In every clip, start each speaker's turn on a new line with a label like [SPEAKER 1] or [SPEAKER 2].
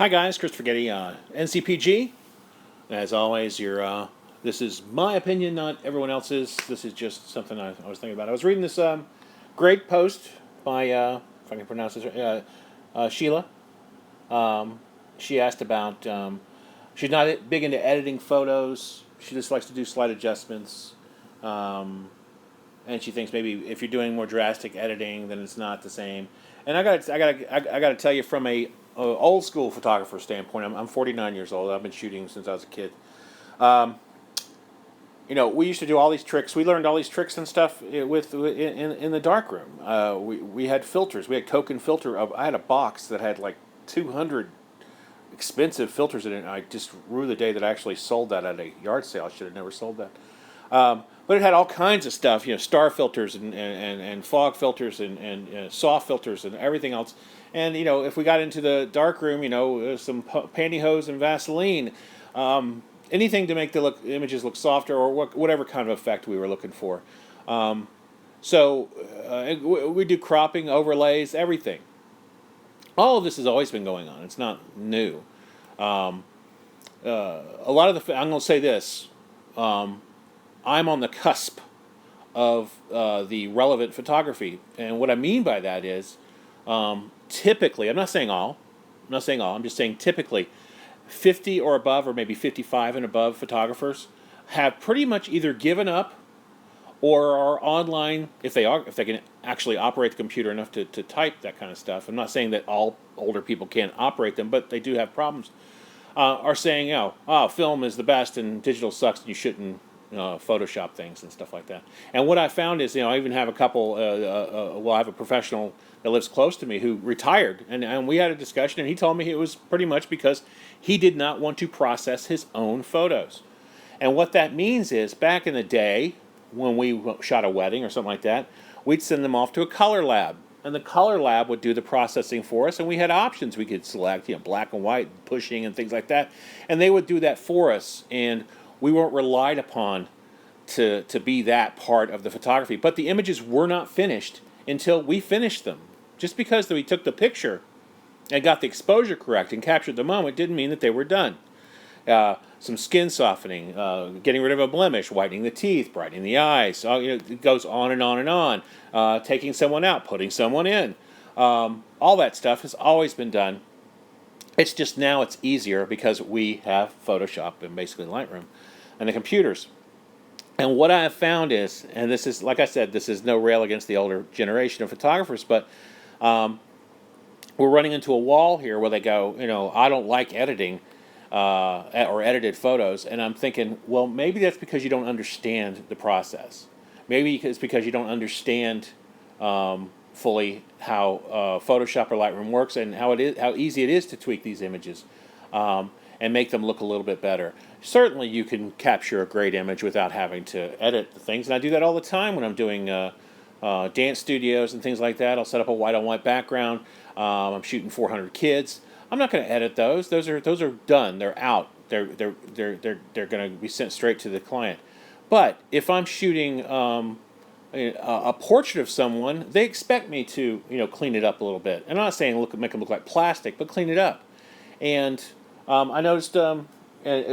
[SPEAKER 1] Hi guys, Christopher Getty, NCPG. As always, this is my opinion, not everyone else's. This is just something I was thinking about. I was reading this great post by, if I can pronounce this, Sheila. She asked about, she's not big into editing photos. She just likes to do slight adjustments. And she thinks maybe if you're doing more drastic editing, then it's not the same. And I gotta tell you, from a old school photographer standpoint, I'm 49 years old. I've been shooting since I was a kid. We used to do all these tricks. We learned all these tricks and stuff in the darkroom. We had filters. We had Coke and filter. I had a box that had like 200 expensive filters in it. And I just rue the day that I actually sold that at a yard sale. I should have never sold that. But it had all kinds of stuff, star filters and fog filters and soft filters and everything else. And, if we got into the dark room, some pantyhose and Vaseline, anything to make the images look softer or whatever kind of effect we were looking for. We do cropping, overlays, everything. All of this has always been going on. It's not new. A lot of I'm going to say this. I'm on the cusp of the relevant photography, and what I mean by that is, typically, I'm not saying all, I'm just saying typically, 50 or above, or maybe 55 and above photographers have pretty much either given up or are online if they can actually operate the computer enough to type that kind of stuff. I'm not saying that all older people can't operate them, but they do have problems. Are saying, film is the best and digital sucks and you shouldn't Photoshop things and stuff like that. And what I found is, I even have a couple, I have a professional that lives close to me who retired, and we had a discussion, and he told me it was pretty much because he did not want to process his own photos. And what that means is, back in the day, when we shot a wedding or something like that, we'd send them off to a color lab. And the color lab would do the processing for us, and we had options we could select, black and white, pushing, and things like that. And they would do that for us, and we weren't relied upon to be that part of the photography. But the images were not finished until we finished them. Just because we took the picture and got the exposure correct and captured the moment didn't mean that they were done. Some skin softening, getting rid of a blemish, whitening the teeth, brightening the eyes. It goes on and on and on. Taking someone out, putting someone in. All that stuff has always been done. It's just now it's easier because we have Photoshop and basically Lightroom and the computers. And what I have found is, and this is, like I said, this is no rail against the older generation of photographers, but we're running into a wall here where they go, I don't like editing or edited photos. And I'm thinking, well, maybe that's because you don't understand the process. Maybe it's because you don't understand fully how Photoshop or Lightroom works and how easy it is to tweak these images and make them look a little bit better. Certainly, you can capture a great image without having to edit the things, and I do that all the time when I'm doing dance studios and things like that. I'll set up a white-on-white background. I'm shooting 400 kids. I'm not going to edit those. Those are done. They're out. They're going to be sent straight to the client. But if I'm shooting a portrait of someone, they expect me to clean it up a little bit. And I'm not saying make them look like plastic, but clean it up. And I noticed a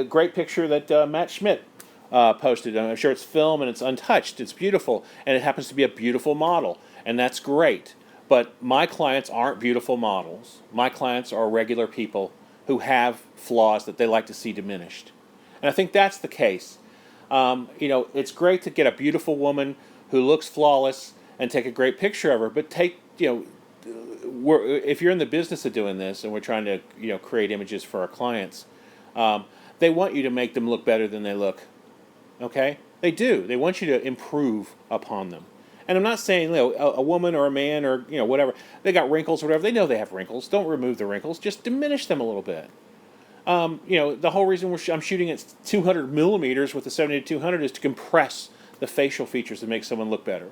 [SPEAKER 1] great picture that Matt Schmidt posted. I'm sure it's film and it's untouched. It's beautiful, and it happens to be a beautiful model, and that's great. But my clients aren't beautiful models. My clients are regular people who have flaws that they like to see diminished. And I think that's the case. It's great to get a beautiful woman who looks flawless and take a great picture of her, but if you're in the business of doing this and we're trying to create images for our clients, they want you to make them look better than they look. Okay? They do. They want you to improve upon them. And I'm not saying a woman or a man or whatever, they got wrinkles or whatever. They know they have wrinkles. Don't remove the wrinkles. Just diminish them a little bit. The whole reason I'm shooting at 200 millimeters with the 70-200 is to compress the facial features to make someone look better.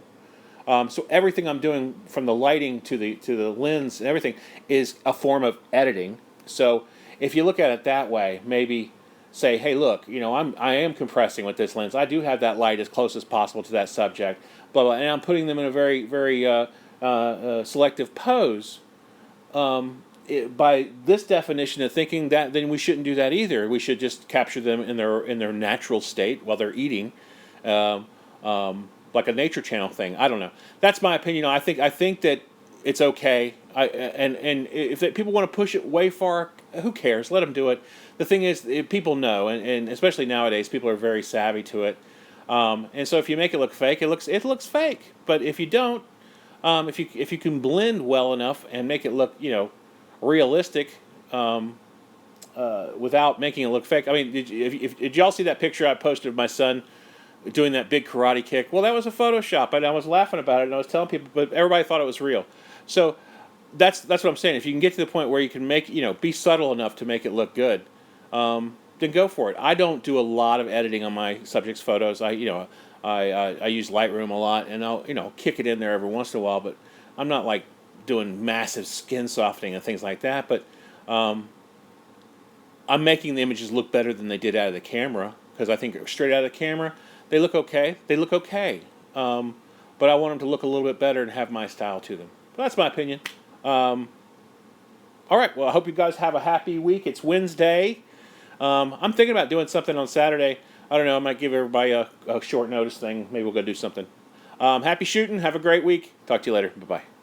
[SPEAKER 1] So everything I'm doing, from the lighting to the lens and everything, is a form of editing. So if you look at it that way, maybe say, hey, look, I am compressing with this lens. I do have that light as close as possible to that subject, blah, blah, and I'm putting them in a very, very selective pose. by this definition of thinking that, then we shouldn't do that either. We should just capture them in their natural state while they're eating, um, like a Nature Channel thing. I don't know. That's my opinion. I think that it's okay. And if people want to push it way far, who cares? Let them do it. The thing is, people know, and especially nowadays, people are very savvy to it. And so if you make it look fake, it looks fake. But if you don't, if you can blend well enough and make it look realistic, without making it look fake. I mean, did y'all see that picture I posted of my son doing that big karate kick? Well, that was a Photoshop, and I was laughing about it, and I was telling people, but everybody thought it was real. So that's what I'm saying. If you can get to the point where you can make be subtle enough to make it look good, then go for it. I don't do a lot of editing on my subjects' photos. I use Lightroom a lot, and I'll kick it in there every once in a while. But I'm not like doing massive skin softening and things like that. But I'm making the images look better than they did out of the camera, because I think straight out of the camera they look okay. They look okay, but I want them to look a little bit better and have my style to them. But that's my opinion. All right. Well, I hope you guys have a happy week. It's Wednesday. I'm thinking about doing something on Saturday. I don't know. I might give everybody a short notice thing. Maybe we'll go do something. Happy shooting. Have a great week. Talk to you later. Bye-bye.